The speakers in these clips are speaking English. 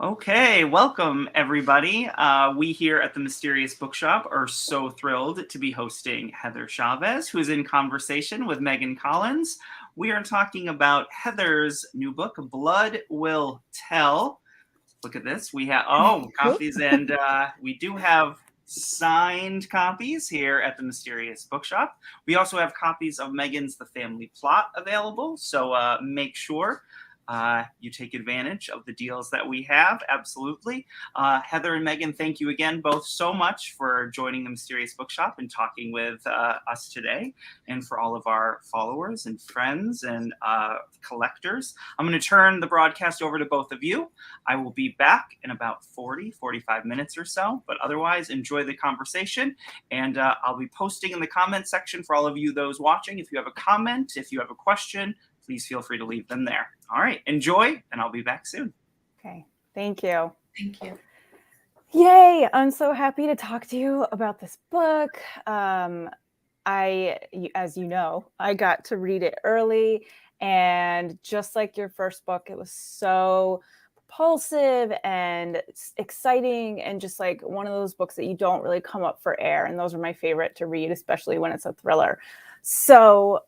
Okay, welcome everybody. We here at the Mysterious Bookshop are so thrilled to be hosting Heather Chavez, who is in conversation with Megan Collins. We are talking about Heather's new book, Blood Will Tell. Look at this. We have copies, and we do have signed copies here at the Mysterious Bookshop. We also have copies of Megan's The Family Plot available, so make sure you take advantage of the deals that we have. Absolutely. Heather and Megan, thank you again both so much for joining the Mysterious Bookshop and talking with us today, and for all of our followers and friends and collectors. I'm going to turn the broadcast over to both of you. I will be back in about 45 minutes or so, but otherwise enjoy the conversation, and I'll be posting in the comment section for all of you, those watching. If you have a comment, if you have a question, please feel free to leave them there. All right, enjoy, and I'll be back soon. Okay, thank you. Thank you. Yay, I'm so happy to talk to you about this book. As you know, I got to read it early, and just like your first book, it was so propulsive and exciting, and just like one of those books that you don't really come up for air, and those are my favorite to read, especially when it's a thriller. So,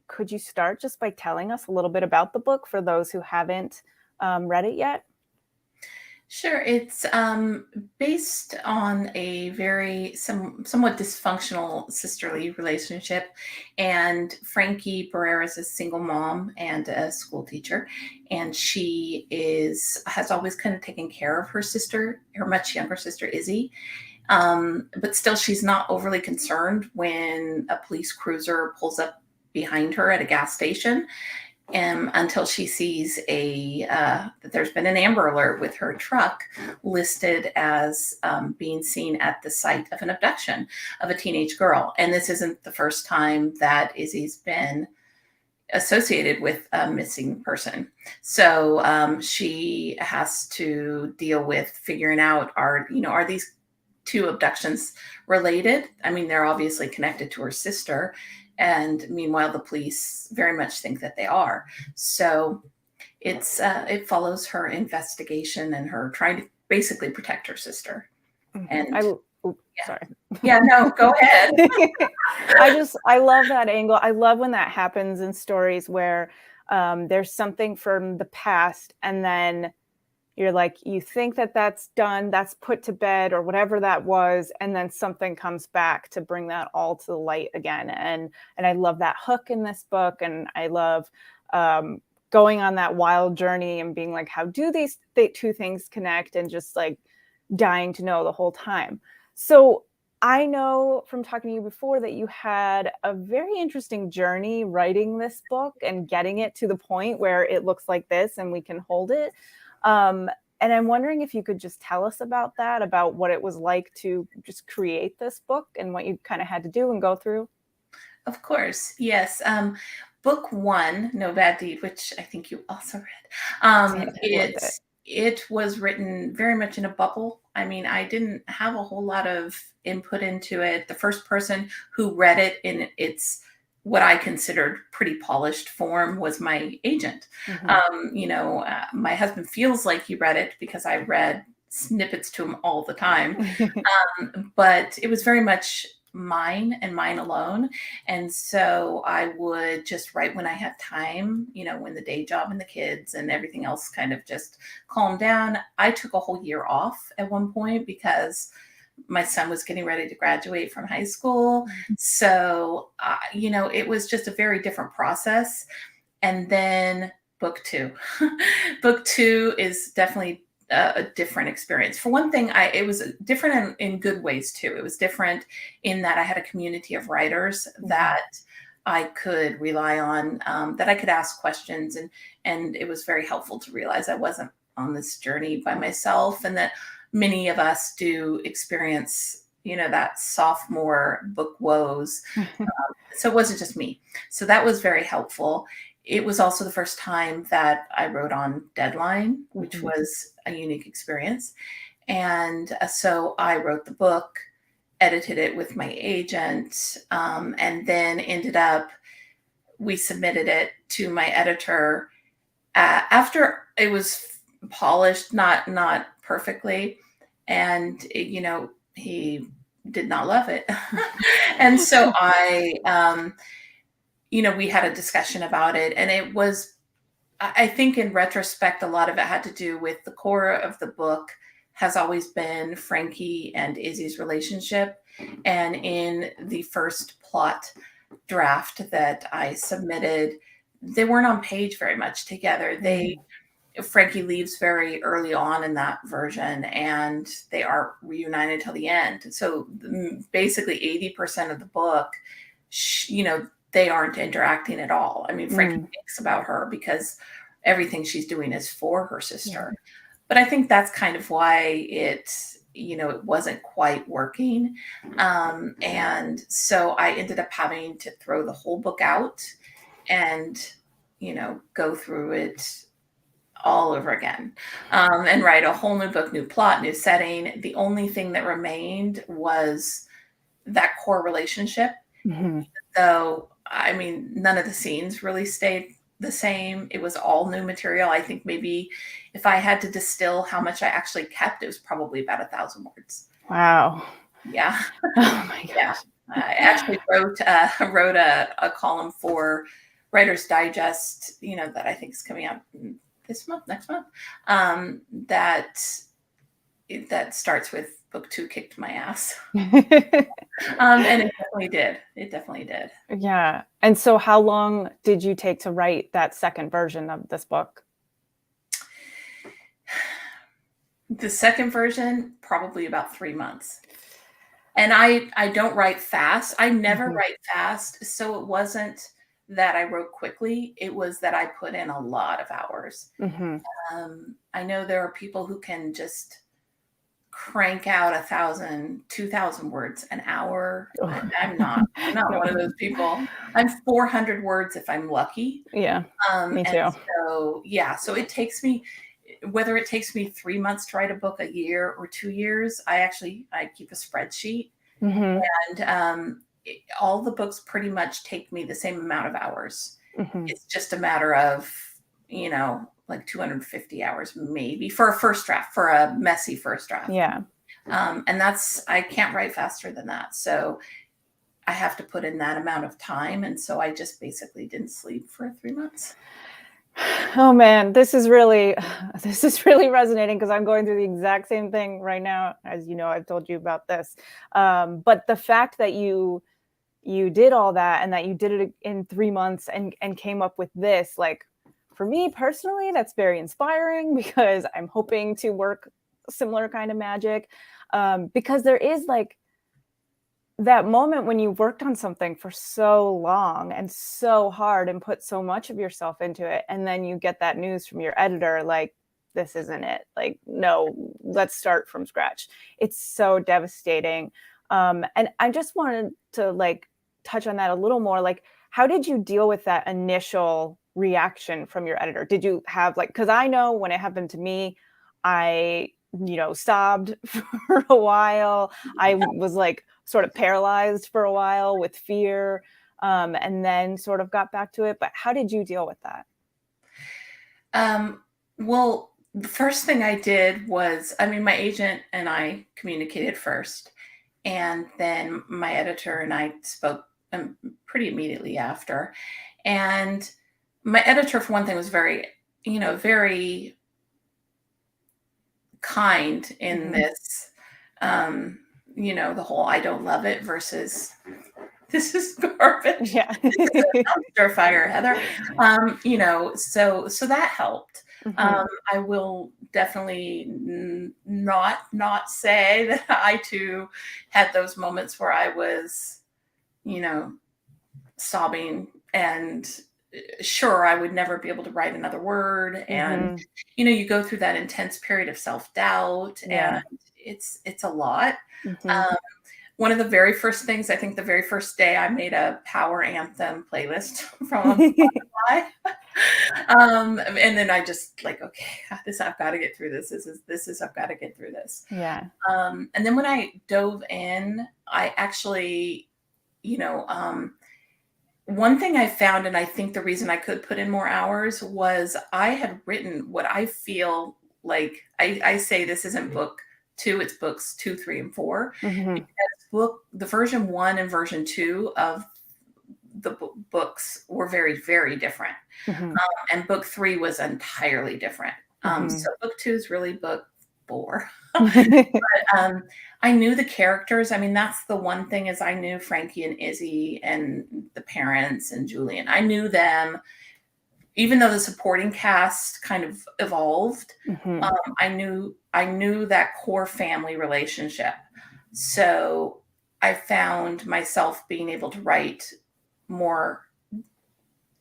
could you start just by telling us a little bit about the book for those who haven't read it yet? Sure. It's based on a very somewhat dysfunctional sisterly relationship. And Frankie Barrera is a single mom and a school teacher. And she has always kind of taken care of her sister, her much younger sister, Izzy. But still, she's not overly concerned when a police cruiser pulls up behind her at a gas station, until she sees that there's been an Amber Alert with her truck listed as being seen at the site of an abduction of a teenage girl. And this isn't the first time that Izzy's been associated with a missing person. So she has to deal with figuring out, are these two abductions related? I mean, they're obviously connected to her sister. And meanwhile, the police very much think that they are. So it follows her investigation and her trying to basically protect her sister. And sorry. Yeah, no, go ahead. I love that angle. I love when that happens in stories where there's something from the past, and then you're like, you think that that's done, that's put to bed, or whatever that was, and then something comes back to bring that all to the light again. And I love that hook in this book, and I love going on that wild journey and being like, how do these two things connect, and just like dying to know the whole time. So I know from talking to you before that you had a very interesting journey writing this book and getting it to the point where it looks like this and we can hold it. And I'm wondering if you could just tell us about that, about what it was like to just create this book and what you kind of had to do and go through. Of course. Yes. Book one, No Bad Deed, which I think you also read. It was written very much in a bubble. I mean, I didn't have a whole lot of input into it. The first person who read it in its what I considered pretty polished form was my agent. Mm-hmm. My husband feels like he read it because I read snippets to him all the time. But it was very much mine and mine alone. And so I would just write when I had time, when the day job and the kids and everything else kind of just calmed down. I took a whole year off at one point because my son was getting ready to graduate from high school. So, it was just a very different process. And then book two. Book two is definitely a different experience. For one thing, it was different in good ways too. It was different in that I had a community of writers that I could rely on, that I could ask questions. And it was very helpful to realize I wasn't on this journey by myself, and that many of us do experience, that sophomore book woes. So it wasn't just me. So that was very helpful. It was also the first time that I wrote on deadline, which was a unique experience. And so I wrote the book, edited it with my agent, and then we submitted it to my editor after it was polished, not perfectly, and he did not love it. And so we had a discussion about it, and it was, I think in retrospect, a lot of it had to do with the core of the book has always been Frankie and Izzy's relationship. And in the first plot draft that I submitted, they weren't on page very much together. Frankie leaves very early on in that version, and they are reunited till the end. So basically 80% of the book, they aren't interacting at all. I mean, Frankie thinks about her because everything she's doing is for her sister. Yeah. But I think that's kind of why it wasn't quite working. And so I ended up having to throw the whole book out and, go through it all over again, and write a whole new book, new plot, new setting. The only thing that remained was that core relationship. Mm-hmm. So, I mean, none of the scenes really stayed the same. It was all new material. I think maybe if I had to distill how much I actually kept, it was probably about 1,000 words. Wow. Yeah. Oh my gosh. Yeah. I actually wrote a column for Writer's Digest, that I think is coming out next month, that starts with book 2 kicked my ass. And it definitely did. Yeah. And so how long did you take to write that second version of this book? The second version, probably about 3 months. And I don't write fast. I never write fast. So it wasn't that I wrote quickly. It was that I put in a lot of hours. I know there are people who can just crank out 1,000, 2,000 words an hour. I'm not one of those people. I'm 400 words if I'm lucky. Yeah, me too. So it takes me, whether it takes me 3 months to write a book, a year, or 2 years, I keep a spreadsheet. And all the books pretty much take me the same amount of hours. It's just a matter of, like 250 hours maybe for a first draft, for a messy first draft. Yeah. And I can't write faster than that. So I have to put in that amount of time. And so I just basically didn't sleep for 3 months. Oh man, this is really resonating because I'm going through the exact same thing right now. As you know, I've told you about this. But the fact that you did all that and that you did it in 3 months and came up with this, like, for me personally, that's very inspiring because I'm hoping to work similar kind of magic. Because there is like that moment when you worked on something for so long and so hard and put so much of yourself into it. And then you get that news from your editor, like, this isn't it. Like, no, let's start from scratch. It's so devastating. And I just wanted to like touch on that a little more. Like, how did you deal with that initial reaction from your editor? Did you have because I know when it happened to me, I, sobbed for a while. I was like sort of paralyzed for a while with fear, and then sort of got back to it. But how did you deal with that? Well, the first thing I did was, my agent and I communicated first, and then my editor and I spoke pretty immediately after. And my editor, for one thing, was very, very kind in this, the whole I don't love it versus this is garbage. Yeah. Dumpster fire, Heather. So that helped. I will definitely not say that I too had those moments where I was, sobbing and sure I would never be able to write another word. And, you go through that intense period of self-doubt and it's a lot. One of the very first things, I think the very first day I made a power anthem playlist from Spotify. And then I just like, okay, I've got to get through this. I've got to get through this. Yeah. And then when I dove in, I actually, one thing I found, and I think the reason I could put in more hours was I had written what I feel like I say this isn't book 2, it's books 2, 3, and 4. Mhm. Because the version 1 and version 2 of the books were very, very different. Mhm. And book 3 was entirely different. So book 2 is really book 4. I knew the characters. I mean, that's the one thing, is I knew Frankie and Izzy and the parents and Julian. I knew them, even though the supporting cast kind of evolved. Mhm. I knew that core family relationship. So I found myself being able to write more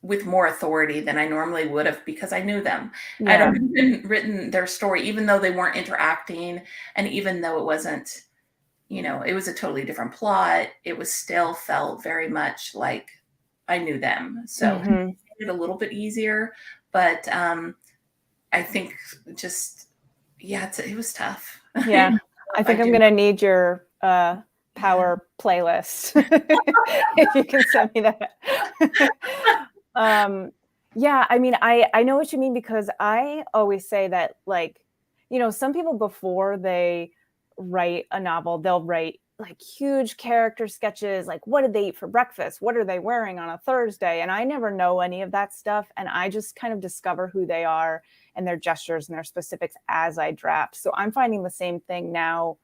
with more authority than I normally would have, because I knew them. I'd Yeah. already written their story, even though they weren't interacting, and even though it wasn't, it was a totally different plot, it was still felt very much like I knew them. So it Mhm. made it a little bit easier, but I think just, yeah, it was tough. Yeah. I think I'm gonna need your power playlist if you can send me that. Yeah, I mean, I know what you mean, because I always say that, like, some people, before they write a novel, they'll write like huge character sketches, like what did they eat for breakfast? What are they wearing on a Thursday? And I never know any of that stuff. And I just kind of discover who they are and their gestures and their specifics as I draft. So I'm finding the same thing now,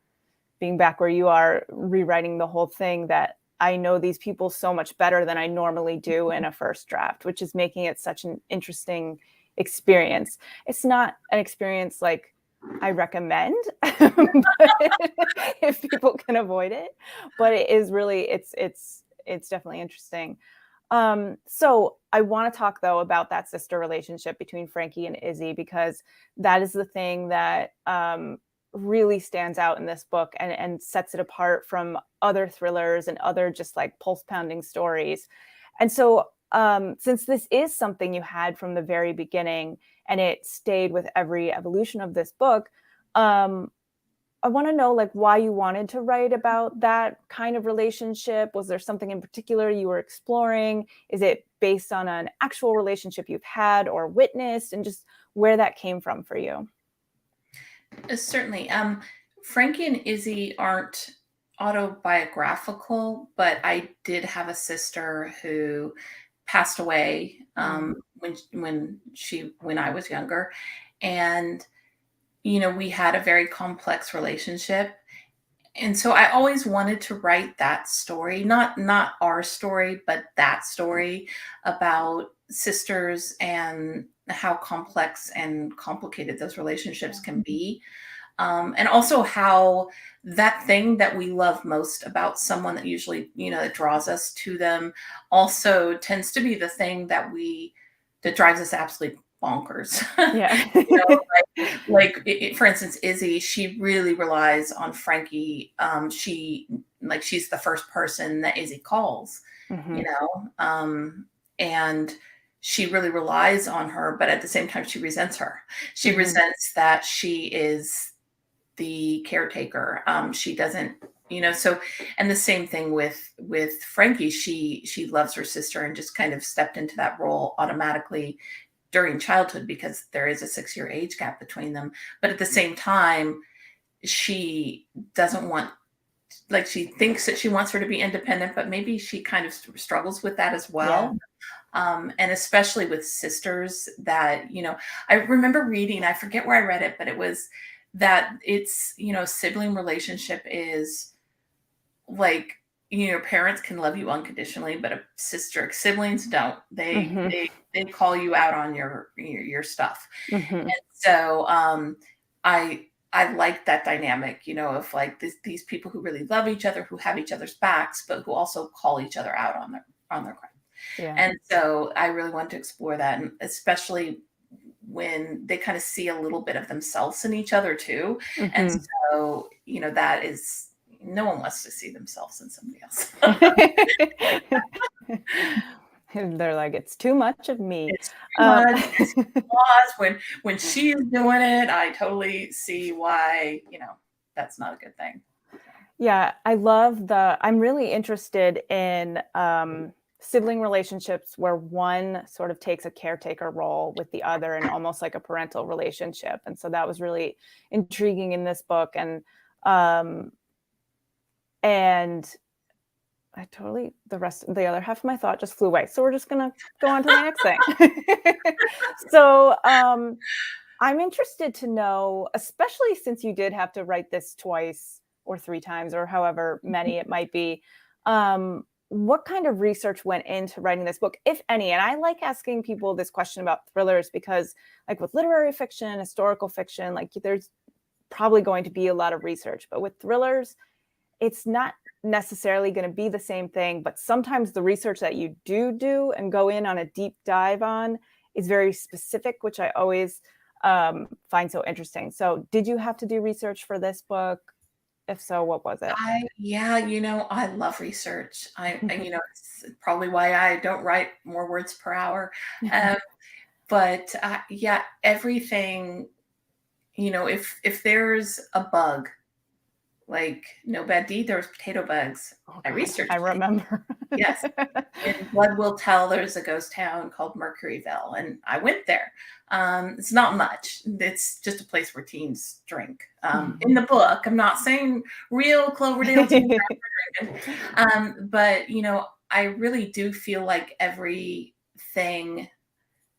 being back where you are, rewriting the whole thing, that I know these people so much better than I normally do in a first draft, which is making it such an interesting experience. It's not an experience like I recommend if people can avoid it, but it is really, it's definitely interesting. So I want to talk, though, about that sister relationship between Frankie and Izzy, because that is the thing that really stands out in this book, and sets it apart from other thrillers and other just like pulse pounding stories. And so since this is something you had from the very beginning, and it stayed with every evolution of this book, I want to know, like, why you wanted to write about that kind of relationship. Was there something in particular you were exploring? Is it based on an actual relationship you've had or witnessed, and just where that came from for you? Certainly. Frankie and Izzy aren't autobiographical, but I did have a sister who passed away when I was younger, and we had a very complex relationship. And so I always wanted to write that story, not our story, but that story about sisters and how complex and complicated those relationships can be. And also how that thing that we love most about someone, that usually, that draws us to them, also tends to be the thing that drives us absolutely bonkers. Yeah. For instance, Izzy, she really relies on Frankie. She's the first person that Izzy calls, Mm-hmm. And she really relies on her, but at the same time, she resents her. She Mm-hmm. resents that she is the caretaker. She doesn't, so, and the same thing with Frankie. She loves her sister and just kind of stepped into that role automatically during childhood, because there is a 6-year age gap between them. But at the same time, she doesn't want, like, she thinks that she wants her to be independent, but maybe she kind of struggles with that as well. And especially with sisters, that, I remember reading, I forget where I read it, but it was that it's, sibling relationship is like, parents can love you unconditionally, but siblings don't. Mm-hmm. They call you out on your stuff. Mm-hmm. And so I like that dynamic, of like these people who really love each other, who have each other's backs, but who also call each other out on their crime. Yeah. And so I really want to explore that, and especially when they kind of see a little bit of themselves in each other too. Mm-hmm. And so, that is, no one wants to see themselves in somebody else. They're like, it's too much of me. It's too much. It's laws. When she's doing it, I totally see why, that's not a good thing. Yeah, I'm really interested in sibling relationships where one sort of takes a caretaker role with the other and almost like a parental relationship. And so that was really intriguing in this book. And the other half of my thought just flew away. So we're just going to go on to the next thing. So I'm interested to know, especially since you did have to write this twice or 3 times or however many it might be, what kind of research went into writing this book, if any? And I like asking people this question about thrillers because, like with literary fiction, historical fiction, like there's probably going to be a lot of research. But with thrillers, it's not necessarily going to be the same thing. But sometimes the research that you do and go in on a deep dive on is very specific, which I always find so interesting. So did you have to do research for this book? If so, what was it? I love research. It's probably why I don't write more words per hour. But everything, if there's a bug, like No Bad Deed, there was potato bugs. I researched I remember. Yes. In Blood Will Tell, there's a ghost town called Mercuryville, and I went there. It's not much. It's just a place where teens drink. In the book, I'm not saying real Cloverdale teens are drinking. But, I really do feel like everything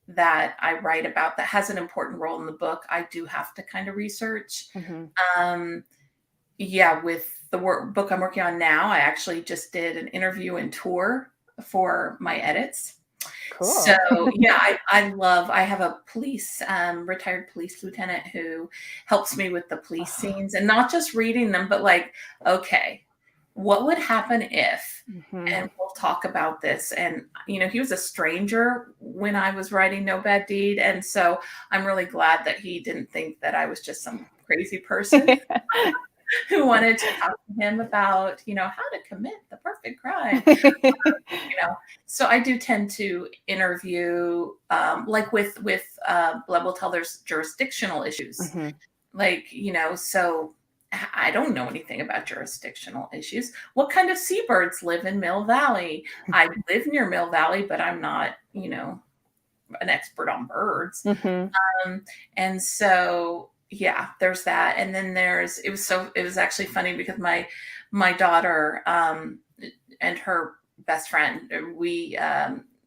that I write about that has an important role in the book, I do have to kind of research. With the book I'm working on now, I actually just did an interview and tour for my edits. Cool. So I have a retired police lieutenant who helps me with the police scenes, and not just reading them, but like, okay, what would happen if, and we'll talk about this. And, he was a stranger when I was writing No Bad Deed. And so I'm really glad that he didn't think that I was just some crazy person. Who wanted to talk to him about, how to commit the perfect crime. So I do tend to interview, like with Blood Will Tell, there's jurisdictional issues. So I don't know anything about jurisdictional issues. What kind of seabirds live in Mill Valley? I live near Mill Valley, but I'm not, an expert on birds. And so there's that. And then it was actually funny because my daughter and her best friend,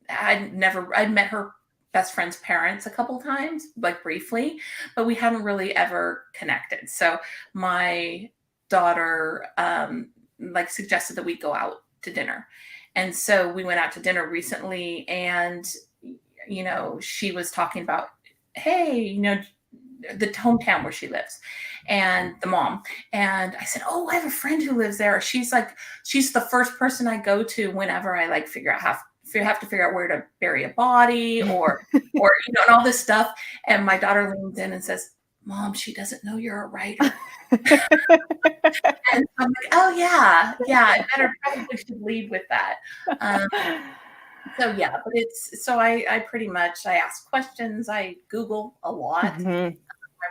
I'd met her best friend's parents a couple times, like briefly, but we hadn't really ever connected. So my daughter suggested that we go out to dinner. And so we went out to dinner recently, and she was talking about, hey, the hometown where she lives, and the mom. And I said, oh, I have a friend who lives there. She's the first person I go to whenever I have to figure out where to bury a body or and all this stuff. And my daughter leans in and says, Mom, she doesn't know you're a writer. And I'm like, oh yeah, I probably should lead with that. I pretty much, I ask questions, I Google a lot, I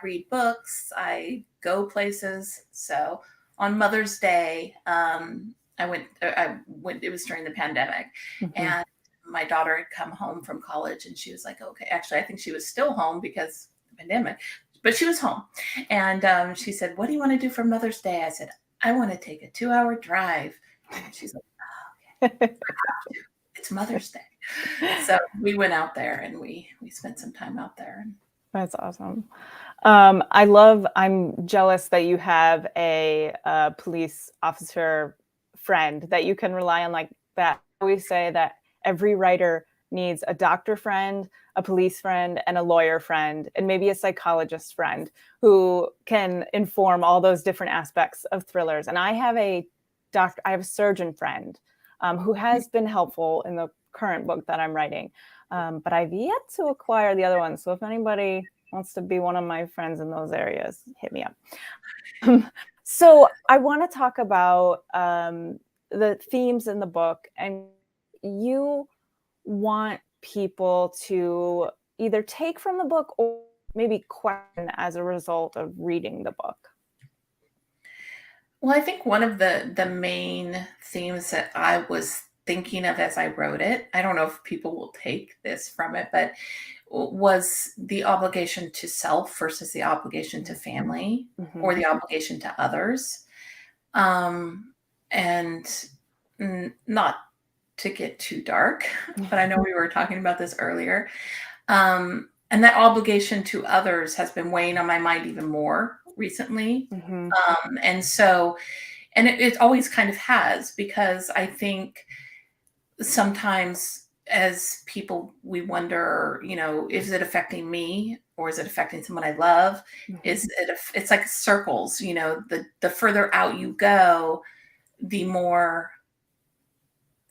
read books, I go places. So on Mother's Day, I went, it was during the pandemic, and my daughter had come home from college, and she was like, okay, actually, I think she was still home because of the pandemic, but she was home. And she said, what do you want to do for Mother's Day? I said, I want to take a 2-hour drive. And she's like, oh, okay. It's Mother's Day. So we went out there and we spent some time out there. That's awesome. I'm jealous that you have a police officer friend that you can rely on like that. I always say that every writer needs a doctor friend, a police friend, and a lawyer friend, and maybe a psychologist friend who can inform all those different aspects of thrillers. And I have a surgeon friend who has been helpful in the current book that I'm writing. But I've yet to acquire the other one. So if anybody wants to be one of my friends in those areas, hit me up. So I want to talk about the themes in the book, and you want people to either take from the book or maybe question as a result of reading the book. Well, I think one of the main themes that I was thinking of as I wrote it, I don't know if people will take this from it, but was the obligation to self versus the obligation to family or the obligation to others. And not to get too dark, but I know we were talking about this earlier. And that obligation to others has been weighing on my mind even more recently. And so, and it always kind of has, because I think sometimes as people, we wonder, you know, is it affecting me or is it affecting someone I love? It's like circles, you know, the further out you go, the more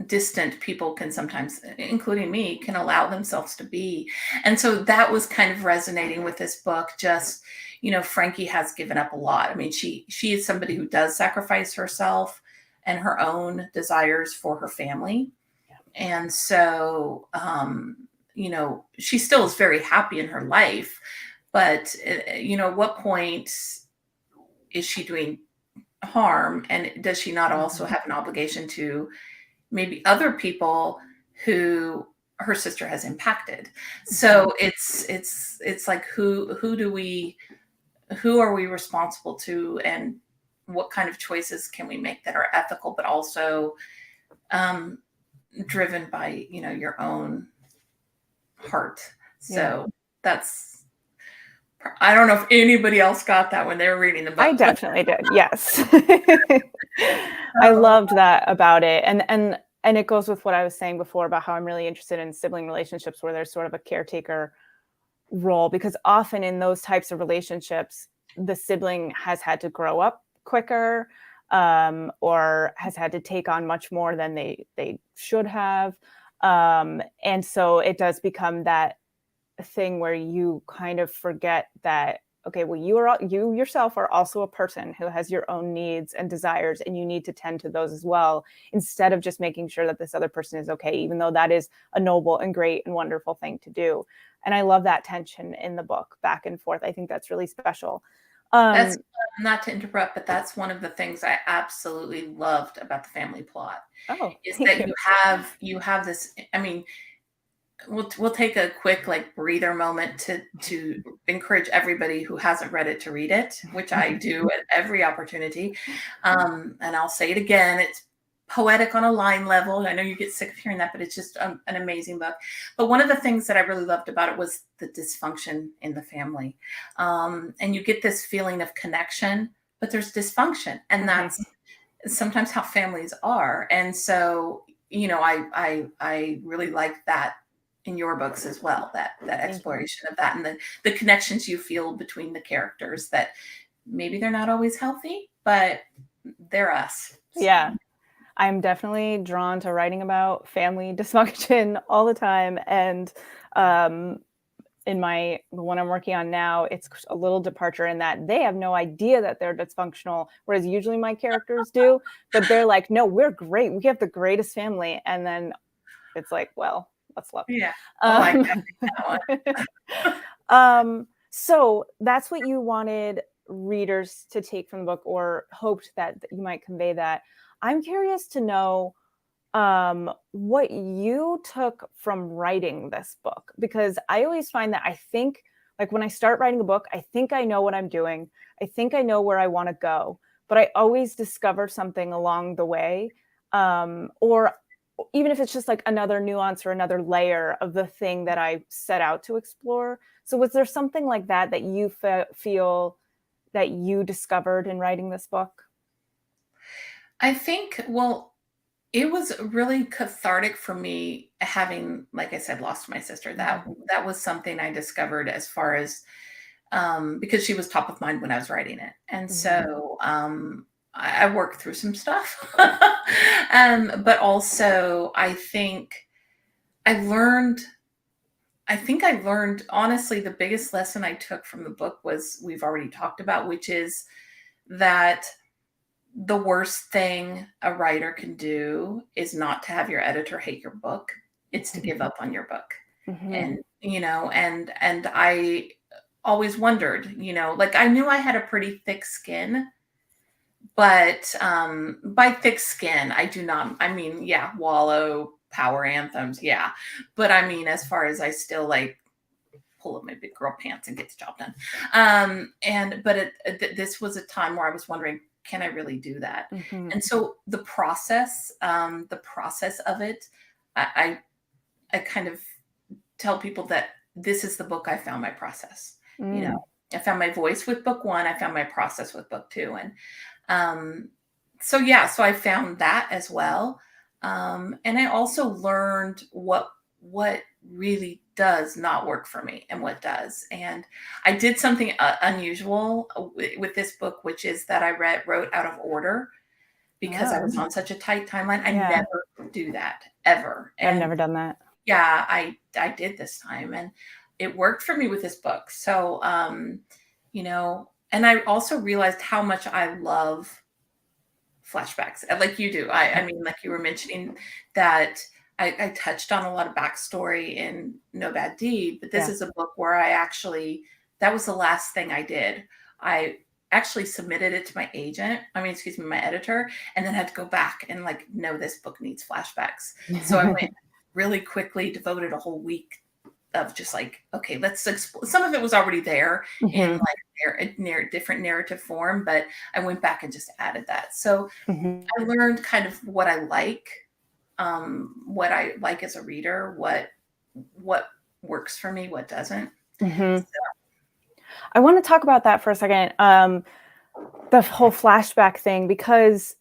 distant people can sometimes, including me, can allow themselves to be. And so that was kind of resonating with this book. Just, you know, Frankie has given up a lot. I mean, she is somebody who does sacrifice herself and her own desires for her family. And so, you know, she still is very happy in her life, but, you know, at what point is she doing harm? And does she not also have an obligation to maybe other people who her sister has impacted? So it's like, who are we responsible to, and what kind of choices can we make that are ethical, but also driven by, you know, your own heart. So that's, I don't know if anybody else got that when they were reading the book. I definitely did. Yes. I loved that about it. And it goes with what I was saying before about how I'm really interested in sibling relationships where there's sort of a caretaker role, because often in those types of relationships, the sibling has had to grow up quicker, or has had to take on much more than they should have. And so it does become that thing where you kind of forget that, okay, well, you yourself are also a person who has your own needs and desires, and you need to tend to those as well, instead of just making sure that this other person is okay, even though that is a noble and great and wonderful thing to do. And I love that tension in the book, back and forth. I think that's really special. That's, not to interrupt, but that's one of the things I absolutely loved about the family plot. Is that you have this, I mean, we'll take a quick like breather moment to encourage everybody who hasn't read it to read it, which I do at every opportunity. And I'll say it again, it's poetic on a line level. I know you get sick of hearing that, but it's just an amazing book. But one of the things that I really loved about it was the dysfunction in the family. And you get this feeling of connection, but there's dysfunction. And that's sometimes how families are. And so, you know, I really like that in your books as well, that exploration of that, and the connections you feel between the characters, that maybe they're not always healthy, but they're us. Yeah. I'm definitely drawn to writing about family dysfunction all the time. And in the one I'm working on now, it's a little departure in that they have no idea that they're dysfunctional, whereas usually my characters do. But they're like, no, we're great. We have the greatest family. And then it's like, well, let's look. Yeah. Oh, so that's what you wanted readers to take from the book, or hoped that you might convey that. I'm curious to know what you took from writing this book, because I always find that I think, like, when I start writing a book, I think I know what I'm doing. I think I know where I want to go, but I always discover something along the way, or even if it's just like another nuance or another layer of the thing that I set out to explore. So was there something like that you feel that you discovered in writing this book? I think, well, it was really cathartic for me, having, like I said, lost my sister. That was something I discovered, as far as because she was top of mind when I was writing it. And so I worked through some stuff. But also I think I learned, honestly, the biggest lesson I took from the book was, we've already talked about, which is that the worst thing a writer can do is not to have your editor hate your book. It's to give up on your book. And, you know, and I always wondered, you know, like, I knew I had a pretty thick skin, But by thick skin, I do not. I mean, yeah, wallow, power anthems, yeah. But I mean, as far as I still like pull up my big girl pants and get the job done. This was a time where I was wondering, can I really do that? Mm-hmm. And so the process of it, I kind of tell people that this is the book I found my process. You know, I found my voice with book one. I found my process with book two. And so I found that as well. And I also learned what really does not work for me and what does. And I did something unusual with this book, which is that I wrote out of order because I was on such a tight timeline. I never do that ever. And I've never done that. Yeah, I did this time, and it worked for me with this book. So, you know, and I also realized how much I love flashbacks, like you do. I mean, like you were mentioning that I touched on a lot of backstory in No Bad Deed, but this is a book where that was the last thing I did. I actually submitted it to my my editor, and then had to go back and like, no, this book needs flashbacks. So I went really quickly, devoted a whole week of just like, okay, let's explore. Some of it was already there in like different narrative form, but I went back and just added that. So I learned kind of what I like as a reader, what works for me, what doesn't. So. I want to talk about that for a second. The whole flashback thing, because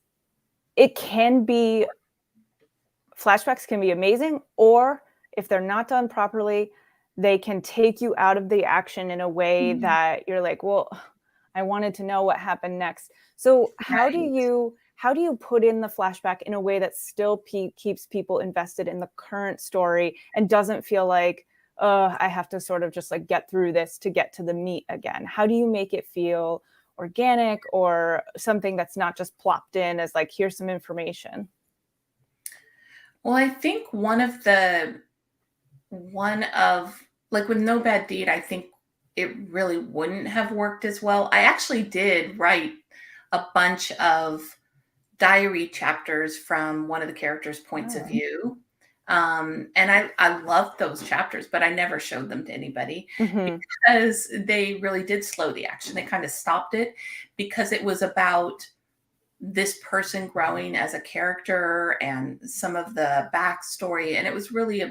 flashbacks can be amazing, or if they're not done properly, they can take you out of the action in a way that you're like, well, I wanted to know what happened next. So how do you put in the flashback in a way that still keeps people invested in the current story and doesn't feel like, I have to sort of just like get through this to get to the meat again? How do you make it feel organic or something that's not just plopped in as like, here's some information? Well, I think one of like with No Bad Deed, I think it really wouldn't have worked as well. I actually did write a bunch of diary chapters from one of the characters' points of view. And I loved those chapters, but I never showed them to anybody because they really did slow the action. They kind of stopped it because it was about this person growing as a character and some of the backstory. And it was really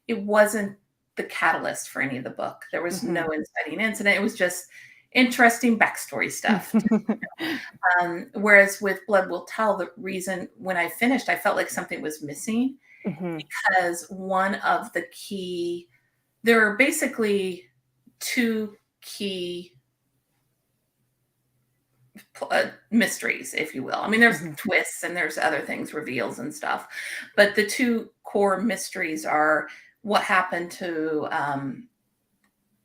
it wasn't the catalyst for any of the book. There was no inciting incident. It was just interesting backstory stuff. Whereas with Blood Will Tell, the reason when I finished, I felt like something was missing because one of the there are basically two key mysteries, if you will. I mean, there's twists and there's other things, reveals and stuff, but the two core mysteries are what happened to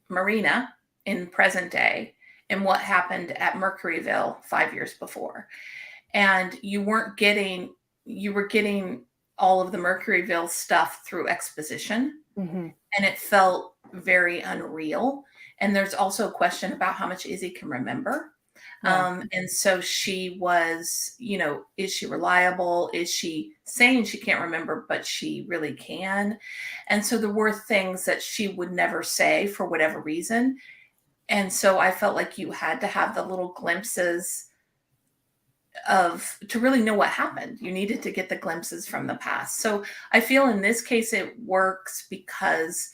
Marina in present day and what happened at Mercuryville 5 years before. And you were getting all of the Mercuryville stuff through exposition, and it felt very unreal. And there's also a question about how much Izzy can remember. And so she was, is she reliable? Is she saying she can't remember, but she really can? And so there were things that she would never say for whatever reason. And so I felt like you had to have the little glimpses to really know what happened. You needed to get the glimpses from the past. So I feel in this case, it works because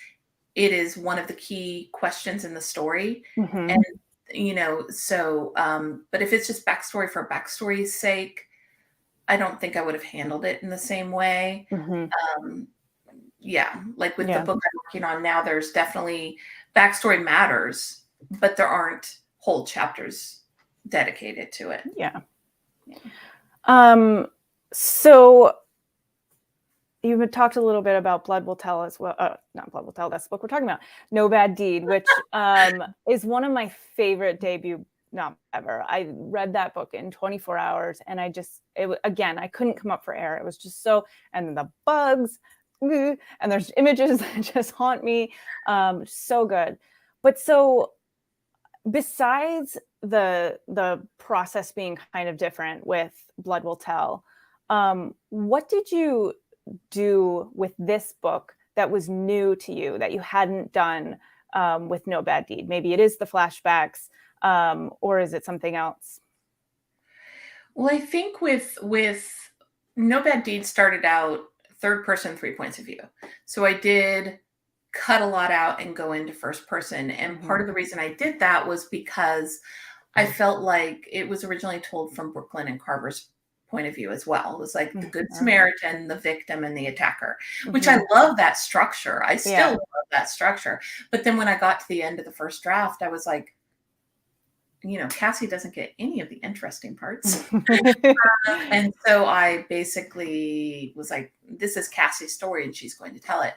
it is one of the key questions in the story. And but if it's just backstory for backstory's sake, I don't think I would have handled it in the same way. Like with the book I'm working on now, there's definitely backstory matters, but there aren't whole chapters dedicated to it. So you've talked a little bit about Blood Will Tell as well. Not Blood Will Tell, that's the book we're talking about. No Bad Deed, which is one of my favorite debut novels ever. I read that book in 24 hours and I couldn't come up for air. It was just and then the bugs, and there's images that just haunt me. So good. But so besides the process being kind of different with Blood Will Tell, what did you do with this book that was new to you that you hadn't done with No Bad Deed? Maybe it is the flashbacks, or is it something else? Well, I think with No Bad Deed started out third person, 3 points of view. So I did cut a lot out and go into first person. And part of the reason I did that was because I felt like it was originally told from Brooklyn and Carver's point of view as well. It was like the Good Samaritan, the victim, and the attacker, which I love that structure. I still love that structure. But then when I got to the end of the first draft, I was like, Cassie doesn't get any of the interesting parts. And so I basically was like, this is Cassie's story and she's going to tell it.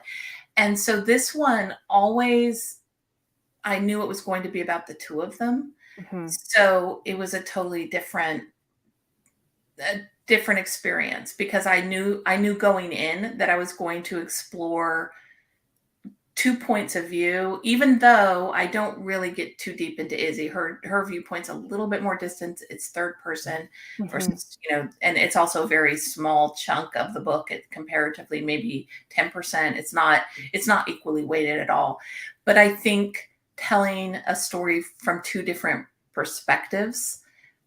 And so this one I knew it was going to be about the two of them. So it was a totally different experience, because I knew going in that I was going to explore 2 points of view, even though I don't really get too deep into Izzy. Her viewpoint's a little bit more distant. It's third person versus, and it's also a very small chunk of the book. It comparatively maybe 10%. It's not equally weighted at all. But I think telling a story from 2 different perspectives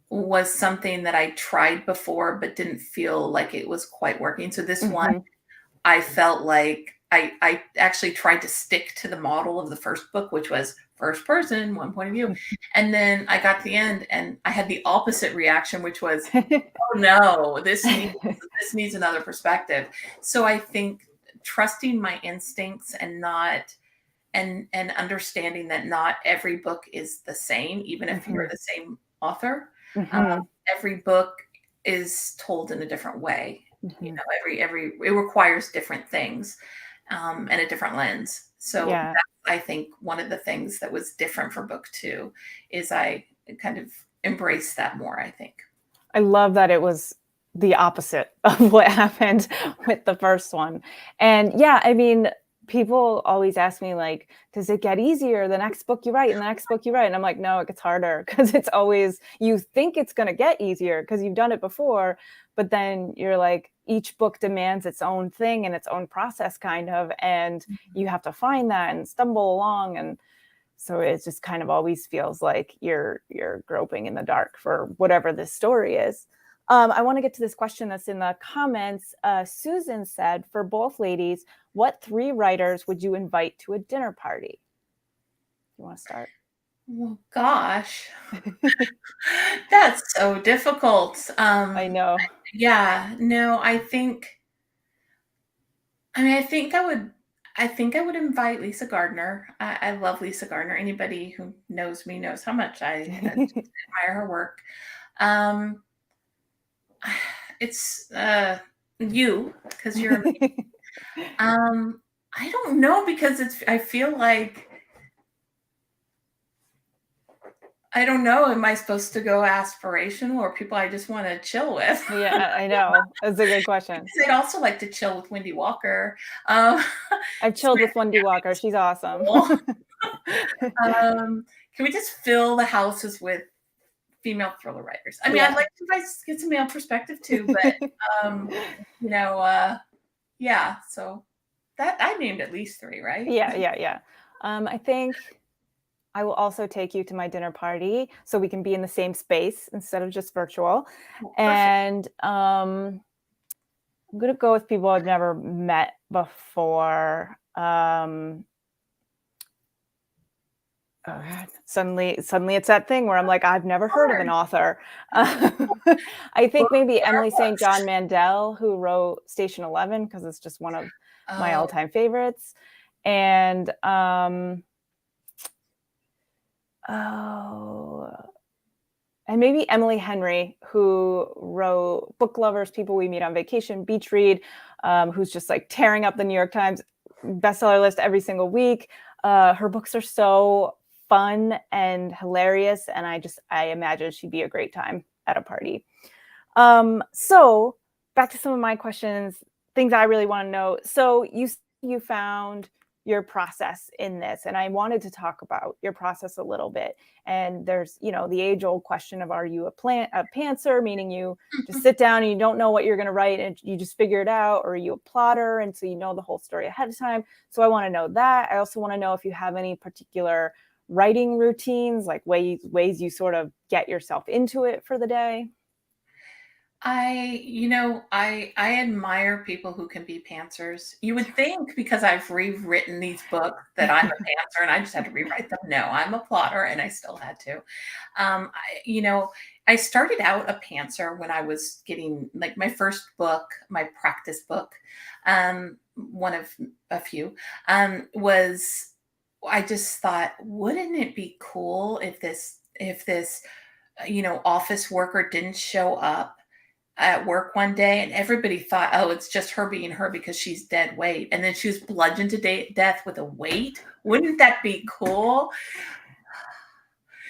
was something that I tried before, but didn't feel like it was quite working. So this one, I felt like I actually tried to stick to the model of the first book, which was first person, 1 point of view. And then I got to the end and I had the opposite reaction, which was, oh no, this needs another perspective. So I think trusting my instincts and understanding that not every book is the same, even if you're the same author. Every book is told in a different way. It requires different things. And a different lens. So that's, I think, one of the things that was different for book 2 is I kind of embraced that more, I think. I love that it was the opposite of what happened with the first one. And I mean, people always ask me, like, does it get easier the next book you write and the next book you write? And I'm like, no, it gets harder, because it's always, you think it's going to get easier because you've done it before, but then you're like, each book demands its own thing and its own process, kind of, and you have to find that and stumble along. And so it just kind of always feels like you're groping in the dark for whatever this story is. I want to get to this question that's in the comments. Susan said, for both ladies, what 3 writers would you invite to a dinner party? You want to start? Well, gosh, that's so difficult. I know. Yeah, no, I think I would invite Lisa Gardner. I love Lisa Gardner. Anybody who knows me knows how much I admire her work. It's you, because you're amazing. I don't know, because I feel like, I don't know, am I supposed to go aspirational or people I just want to chill with? Yeah, I know. That's a good question. I'd also like to chill with Wendy Walker. I've chilled with Wendy Walker. She's awesome. Can we just fill the houses with female thriller writers? I mean, I'd like to get some male perspective too, but so that I named at least 3, right? Yeah. I think I will also take you to my dinner party so we can be in the same space instead of just virtual. And I'm going to go with people I've never met before. Oh God. Suddenly it's that thing where I'm like, I've never heard of an author. I think maybe Emily St. John Mandel, who wrote Station 11, because it's just one of my all-time favorites. And and maybe Emily Henry, who wrote Book Lovers, People We Meet on Vacation, Beach Read, who's just like tearing up the New York Times bestseller list every single week. Her books are so fun and hilarious, and I imagine she'd be a great time at a party. So back to some of my questions, things I really want to know. So you found your process in this. And I wanted to talk about your process a little bit. And there's, the age old question of, are you a pantser, meaning you just sit down and you don't know what you're going to write and you just figure it out, or are you a plotter? And so you know the whole story ahead of time. So I want to know that. I also want to know if you have any particular writing routines, like ways you sort of get yourself into it for the day. I admire people who can be pantsers. You would think because I've rewritten these books that I'm a pantser and I just had to rewrite them. No, I'm a plotter and I still had to. I started out a pantser when I was getting like my first book, my practice book, one of a few, was, I just thought, wouldn't it be cool if this office worker didn't show up at work one day and everybody thought, oh, it's just her being her because she's dead weight. And then she was bludgeoned to death with a weight. Wouldn't that be cool?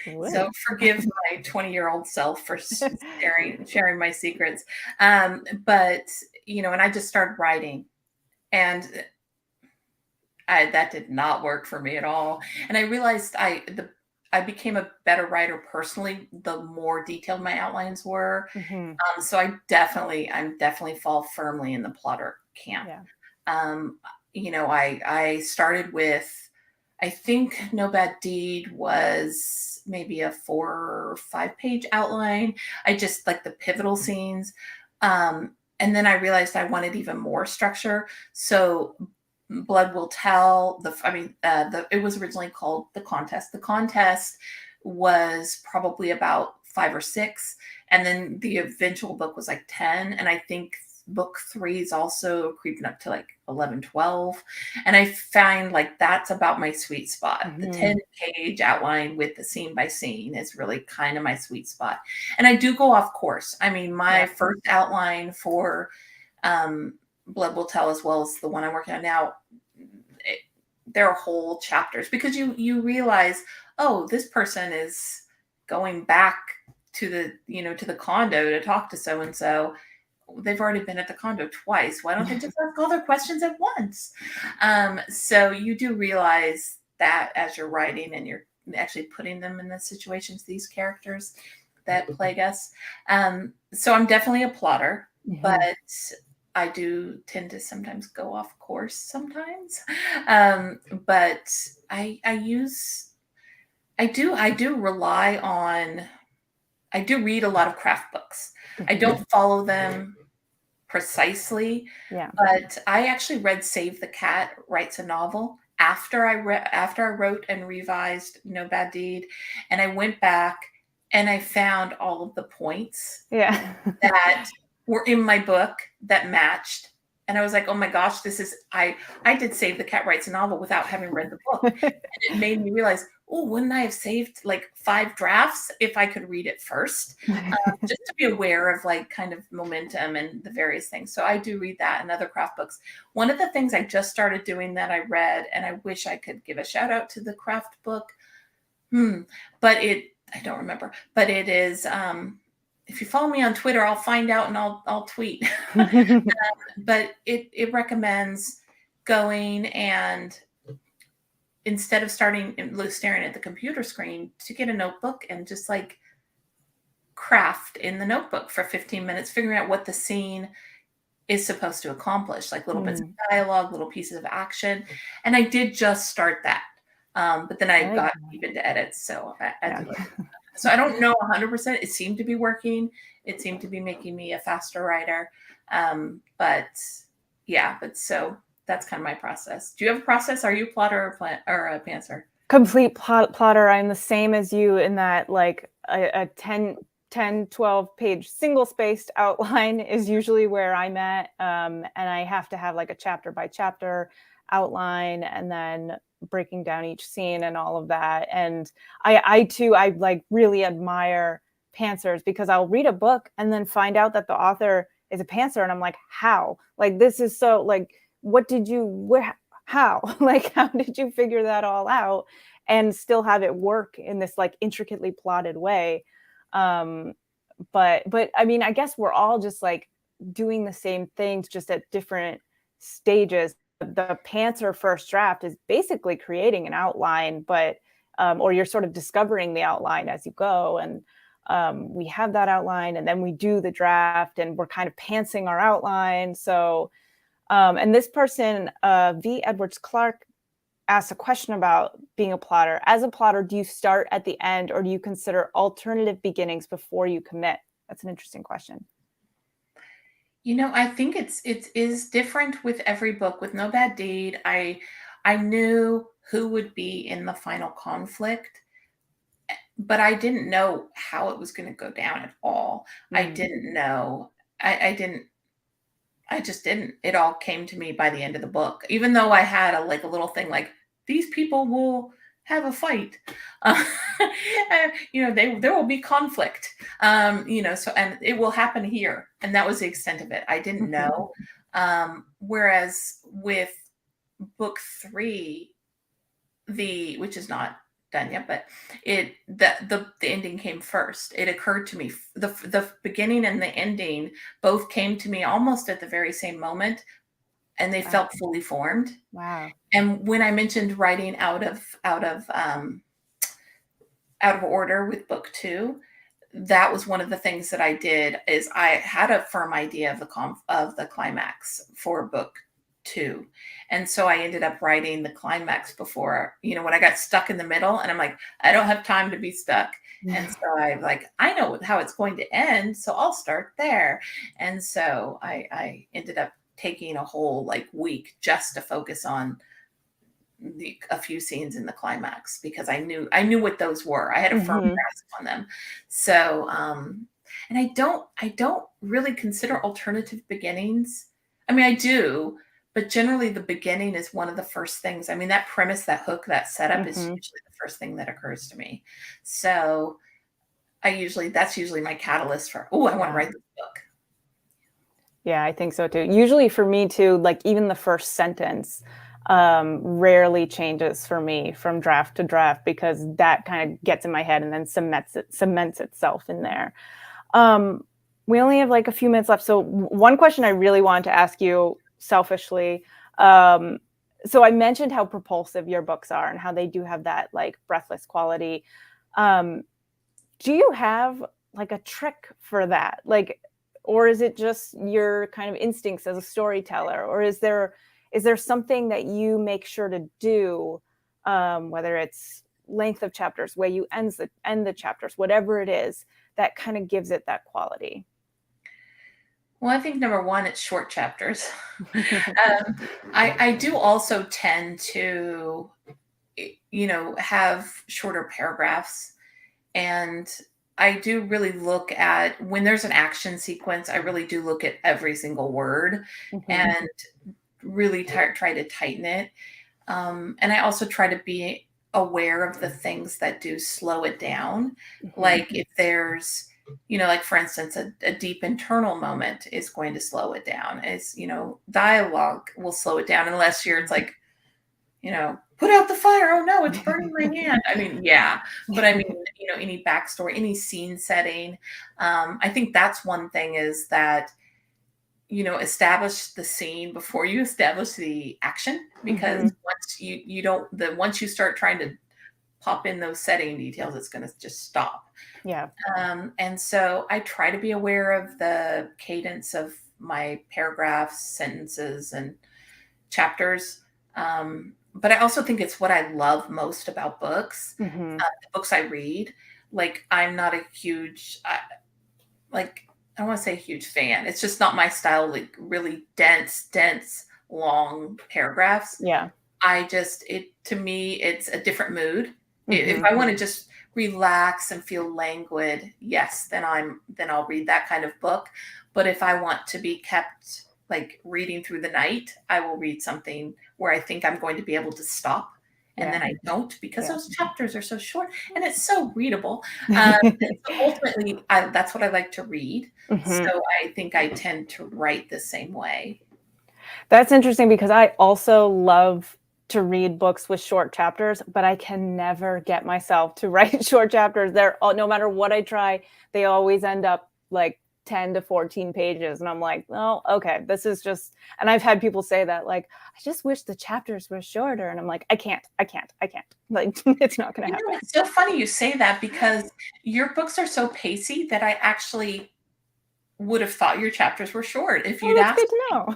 So forgive my 20-year-old self for sharing my secrets. But, and I just started writing and that did not work for me at all. And I realized I became a better writer personally the more detailed my outlines were. Mm-hmm. So I'm definitely fall firmly in the plotter camp. Yeah. I started with, I think No Bad Deed was maybe a 4 or 5 page outline. I just like the pivotal scenes. And then I realized I wanted even more structure. So Blood Will Tell. It was originally called The Contest. The Contest was probably about 5 or 6, and then the eventual book was like 10. And I think book 3 is also creeping up to like 11, 12. And I find like that's about my sweet spot. Mm-hmm. The 10-page outline with the scene by scene is really kind of my sweet spot. And I do go off course. I mean, my first outline for Blood Will Tell, as well as the one I'm working on now, there are whole chapters because you realize, oh, this person is going back to the condo to talk to so and so. They've already been at the condo twice. Why don't they just ask all their questions at once? So you do realize that as you're writing and you're actually putting them in the situations, these characters that plague us. So I'm definitely a plotter, Mm-hmm. but I do tend to sometimes go off course sometimes. But I do read a lot of craft books. Mm-hmm. I don't follow them precisely, but I actually read Save the Cat Writes a Novel after I wrote and revised No Bad Deed, and I went back and I found all of the points that were in my book that matched. And I was like, oh my gosh, I did Save the Cat Writes a Novel without having read the book. And it made me realize, oh, wouldn't I have saved like 5 drafts if I could read it first? Just to be aware of like kind of momentum and the various things. So I do read that and other craft books. One of the things I just started doing that I read, and I wish I could give a shout out to the craft book, but I don't remember, but it is, if you follow me on Twitter, I'll find out and I'll tweet. But it recommends going and instead of staring at the computer screen, to get a notebook and just like craft in the notebook for 15 minutes, figuring out what the scene is supposed to accomplish, like little bits of dialogue, little pieces of action. And I did just start that. But then I got deep into edits. So so I don't know 100%. It seemed to be working. It seemed to be making me a faster writer. But so that's kind of my process. Do you have a process? Are you a plotter or a pantser? Complete plotter. I'm the same as you in that like a 10, 12 page single spaced outline is usually where I'm at. And I have to have like a chapter by chapter outline and then breaking down each scene and all of that. And I like really admire pantsers because I'll read a book and then find out that the author is a pantser. And I'm like, how? Like, this is so like, how? Like, how did you figure that all out and still have it work in this like intricately plotted way? But I mean, I guess we're all just like doing the same things, just at different stages. the pantser first draft is basically creating an outline, but or you're sort of discovering the outline as you go. And we have that outline, and then we do the draft, and we're kind of pantsing our outline. So, and this person, V. Edwards Clark, asked a question about being a plotter. As a plotter, do you start at the end, or do you consider alternative beginnings before you commit? That's an interesting question. I think it is different with every book. With No Bad Deed, I knew who would be in the final conflict, but I didn't know how it was going to go down at all. I didn't know. I just didn't. It all came to me by the end of the book, even though I had a little thing like, these people will have a fight. There will be conflict. So, and it will happen here. And that was the extent of it. I didn't know. Whereas with book 3, which is not done yet, but the ending came first. It occurred to me, the beginning and the ending both came to me almost at the very same moment, and they felt fully formed. Wow. And when I mentioned writing out of order with book 2, that was one of the things that I did. Is I had a firm idea of the climax for book 2, and so I ended up writing the climax before. When I got stuck in the middle, and I'm like, I don't have time to be stuck. And so I know how it's going to end, so I'll start there. And so I ended up taking a whole week just to focus on a few scenes in the climax, because I knew what those were. I had a firm grasp on them. So, and I don't really consider alternative beginnings. I mean, I do, but generally the beginning is one of the first things. I mean, that premise, that hook, that setup is usually the first thing that occurs to me. So that's usually my catalyst for, I want to write this book. Yeah, I think so too. Usually for me too, even the first sentence rarely changes for me from draft to draft, because that kind of gets in my head and then cements itself in there. We only have a few minutes left. So one question I really wanted to ask you selfishly. So I mentioned how propulsive your books are and how they do have that breathless quality. Do you have a trick for that? Or is it just your kind of instincts as a storyteller? Or is there something that you make sure to do, whether it's length of chapters, way you end the chapters, whatever it is, that kind of gives it that quality? Well, I think number one, it's short chapters. I do also tend to, have shorter paragraphs. And I do really look at, when there's an action sequence, I really do look at every single word and really try to tighten it. And I also try to be aware of the things that do slow it down. Like if there's, for instance, a deep internal moment is going to slow it down. It's, dialogue will slow it down unless it's put out the fire. Oh no, it's burning my hand. I mean, yeah. But I mean, any backstory, any scene setting. I think that's one thing, is that, establish the scene before you establish the action, because once you start trying to pop in those setting details, it's going to just stop. Yeah. And so I try to be aware of the cadence of my paragraphs, sentences, and chapters. But I also think it's what I love most about books, the books I read. I'm not a huge, I don't want to say a huge fan. It's just not my style, really dense, long paragraphs. Yeah. To me, it's a different mood. If I want to just relax and feel languid, yes, then I'll read that kind of book. But if I want to be kept reading through the night, I will read something where I think I'm going to be able to stop. And then I don't, because those chapters are so short and it's so readable. So ultimately, that's what I like to read. So I think I tend to write the same way. That's interesting, because I also love to read books with short chapters, but I can never get myself to write short chapters. No matter what I try, they always end up 10 to 14 pages. And I'm like, oh, okay, this is just, and I've had people say that, like, I just wish the chapters were shorter. And I'm like, I can't. Like, it's not going to happen. It's so funny you say that, because your books are so pacey that I actually would have thought your chapters were short if you'd asked. Good to know.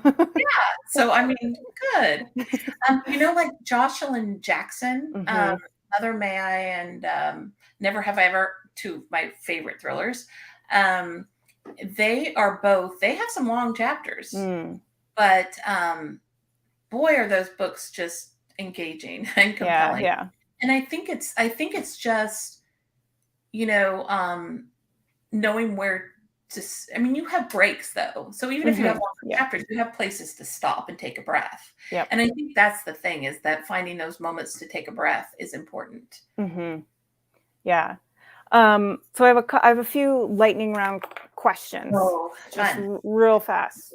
So, I mean, good. Like Jocelyn Jackson, Mother May I, and Never Have I Ever, two of my favorite thrillers. They have some long chapters, but boy, are those books just engaging and compelling. Yeah. And I think it's just, knowing where to, you have breaks though. So even if you have longer chapters, you have places to stop and take a breath. Yep. And I think that's the thing, is that finding those moments to take a breath is important. Yeah. So I have a few lightning round questions. Oh, just real fast.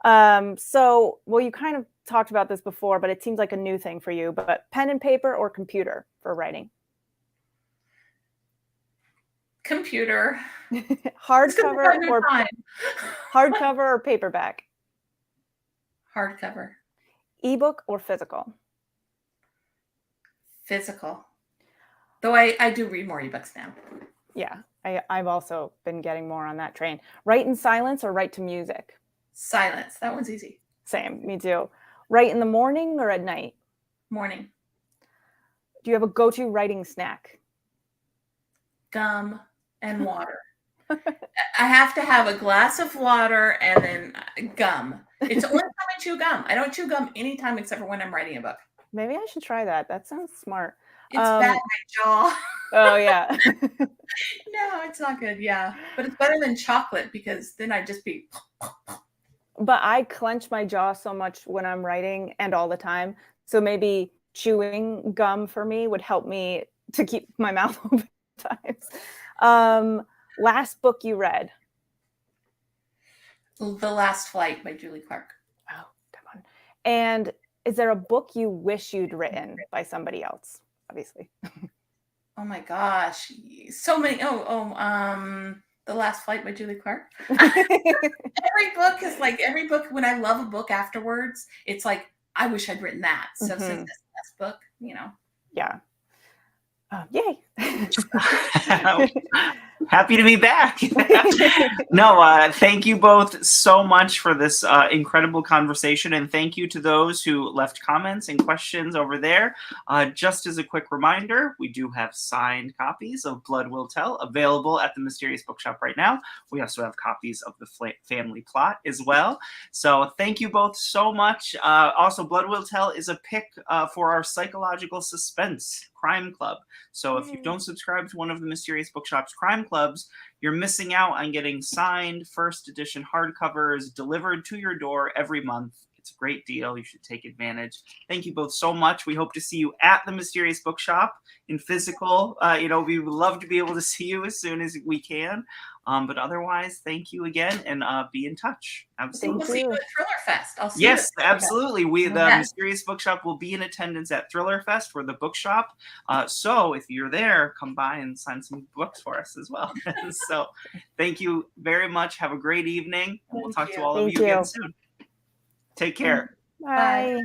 You kind of talked about this before, but it seems like a new thing for you, but pen and paper or computer for writing? Computer. Hardcover or paperback? Hardcover. Ebook or physical? Physical. Though I do read more ebooks now. Yeah, I've also been getting more on that train. Write in silence or write to music? Silence. That one's easy. Same, me too. Write in the morning or at night? Morning. Do you have a go-to writing snack? Gum and water. I have to have a glass of water and then gum. It's the only time I chew gum. I don't chew gum anytime except for when I'm writing a book. Maybe I should try that. That sounds smart. It's bad, my jaw. Oh, yeah. No, it's not good. Yeah. But it's better than chocolate, because then I'd just be. But I clench my jaw so much when I'm writing and all the time. So maybe chewing gum for me would help me to keep my mouth open times. Last book you read? The Last Flight by Julie Clark. Oh, come on. And is there a book you wish you'd written by somebody else? Obviously. Oh my gosh. So many. The Last Flight by Julie Clark. Every book, when I love a book afterwards, it's like, I wish I'd written that. So since that's the last book, Yeah. Yay. Happy to be back. No, thank you both so much for this incredible conversation. And thank you to those who left comments and questions over there. Just as a quick reminder, we do have signed copies of Blood Will Tell available at the Mysterious Bookshop right now. We also have copies of the Family Plot as well. So thank you both so much. Also, Blood Will Tell is a pick for our psychological suspense crime club. So if you don't subscribe to one of the Mysterious Bookshop's crime clubs, you're missing out on getting signed first edition hardcovers delivered to your door every month. It's a great deal. You should take advantage. Thank you both so much. We hope to see you at the Mysterious Bookshop in physical. We would love to be able to see you as soon as we can. But otherwise, thank you again, and be in touch. Absolutely. We'll see you at Thriller Fest. I'll see yes, you absolutely. The Mysterious Bookshop will be in attendance at Thriller Fest for the bookshop. So if you're there, come by and sign some books for us as well. So thank you very much. Have a great evening. And we'll talk to all of you again soon. Take care. Bye.